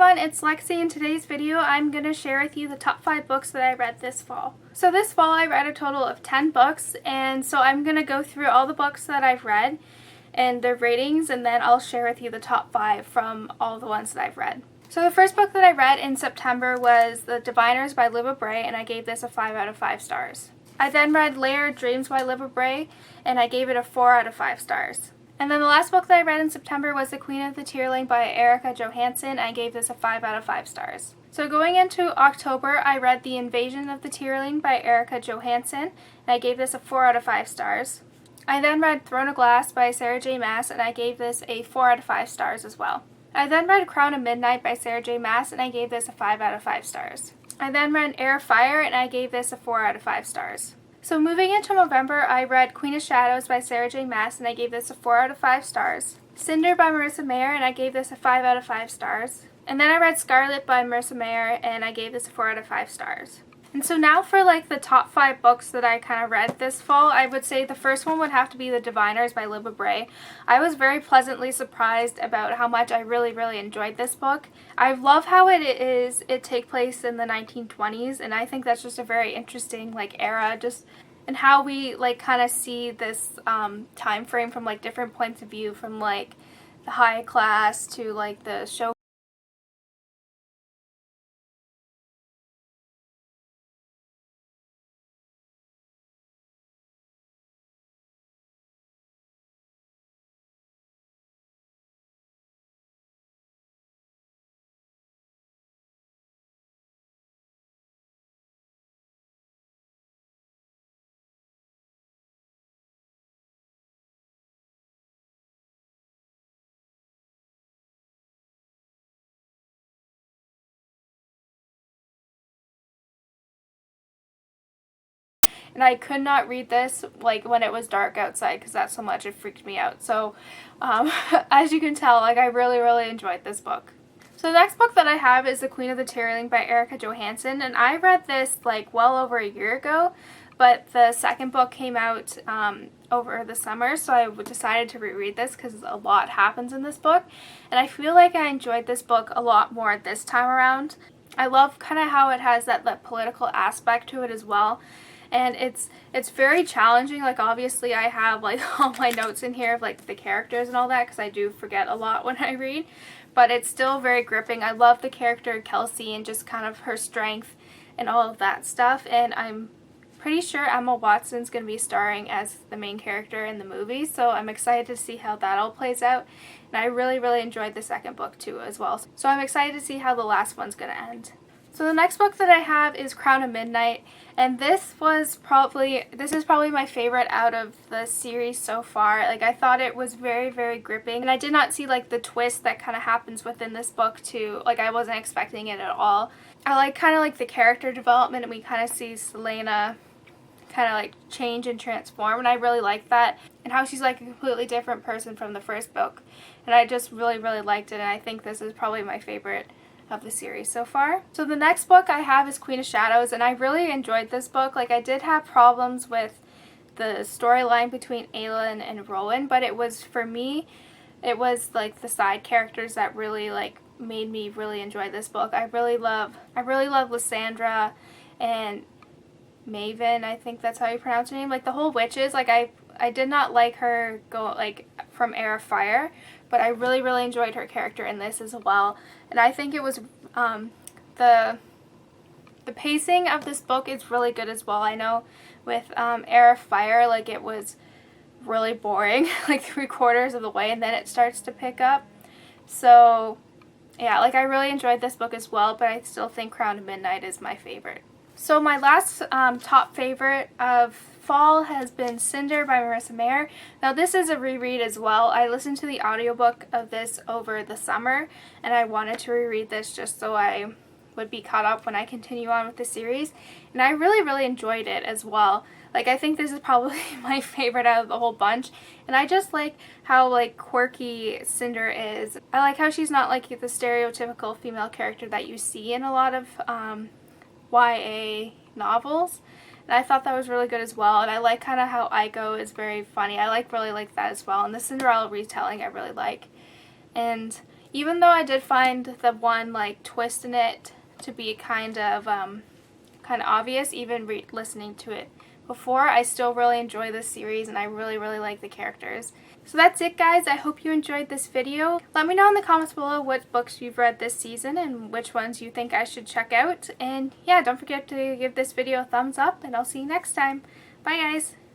everyone, it's Lexi. In today's video I'm going to share with you the top 5 books that I read this fall. So this fall I read a total of 10 books, and so I'm going to go through all the books that I've read and their ratings, and then I'll share with you the top 5 from all the ones that I've read. So the first book that I read in September was The Diviners by Libba Bray, and I gave this a 5 out of 5 stars. I then read Layered Dreams by Libba Bray, and I gave it a 4 out of 5 stars. And then the last book that I read in September was The Queen of the Tearling by Erika Johansen. I gave this a 5 out of 5 stars. So going into October, I read The Invasion of the Tearling by Erika Johansen, and I gave this a 4 out of 5 stars. I then read Throne of Glass by Sarah J. Maas, and I gave this a 4 out of 5 stars as well. I then read Crown of Midnight by Sarah J. Maas, and I gave this a 5 out of 5 stars. I then read Heir of Fire, and I gave this a 4 out of 5 stars. So moving into November, I read Queen of Shadows by Sarah J. Maas, and I gave this a 4 out of 5 stars. Cinder by Marissa Meyer, and I gave this a 5 out of 5 stars. And then I read Scarlet by Marissa Meyer, and I gave this a 4 out of 5 stars. And so now for like the top 5 books that I kind of read this fall, I would say the first one would have to be The Diviners by Libba Bray. I was very pleasantly surprised about how much I really enjoyed this book. I love how it takes place in the 1920s, and I think that's just a very interesting like era, just and how we like kind of see this time frame from like different points of view, from like the high class to like the show. And I could not read this like when it was dark outside because that's so much it freaked me out. So as you can tell, like I really enjoyed this book. So the next book that I have is The Queen of the Tearling by Erika Johansen, and I read this like well over a year ago, but the second book came out over the summer, so I decided to reread this because a lot happens in this book, and I feel like I enjoyed this book a lot more this time around. I love kind of how it has that political aspect to it as well. And it's very challenging. Like obviously I have like all my notes in here of like the characters and all that because I do forget a lot when I read, but it's still very gripping. I love the character Kelsey and just kind of her strength and all of that stuff, and I'm pretty sure Emma Watson's going to be starring as the main character in the movie, so I'm excited to see how that all plays out. And I really enjoyed the second book too as well, so I'm excited to see how the last one's going to end. So the next book that I have is Crown of Midnight, and this is probably my favorite out of the series so far. Like I thought it was very gripping, and I did not see like the twist that kind of happens within this book too. Like I wasn't expecting it at all. I like kind of like the character development, and we kind of see Selena kind of like change and transform, and I really like that, and how she's like a completely different person from the first book, and I just really liked it, and I think this is probably my favorite of the series so far. So the next book I have is Queen of Shadows, and I really enjoyed this book. Like I did have problems with the storyline between Aelin and Rowan, but it was, for me, it was like the side characters that really like made me really enjoy this book. I really love Lysandra and Maven, I think that's how you pronounce her name. Like the whole witches, like I did not like her from Heir of Fire, but I really enjoyed her character in this as well. And I think it was the pacing of this book is really good as well. I know with Heir of Fire, like it was really boring like 3/4 of the way, and then it starts to pick up. So yeah, like I really enjoyed this book as well, but I still think Crown of Midnight is my favorite. So my last top favorite of fall has been Cinder by Marissa Meyer. Now this is a reread as well. I listened to the audiobook of this over the summer, and I wanted to reread this just so I would be caught up when I continue on with the series, and I really enjoyed it as well. Like I think this is probably my favorite out of the whole bunch, and I just like how like quirky Cinder is. I like how she's not like the stereotypical female character that you see in a lot of YA novels, and I thought that was really good as well. And I like kind of how Aiko is very funny. I really like that as well, and the Cinderella retelling I really like. And Even though I did find the one like twist in it to be kind of obvious, even listening to it before, I still really enjoy this series and I really like the characters. So that's it, guys. I hope you enjoyed this video. Let me know in the comments below what books you've read this season and which ones you think I should check out. And yeah, don't forget to give this video a thumbs up, and I'll see you next time. Bye, guys.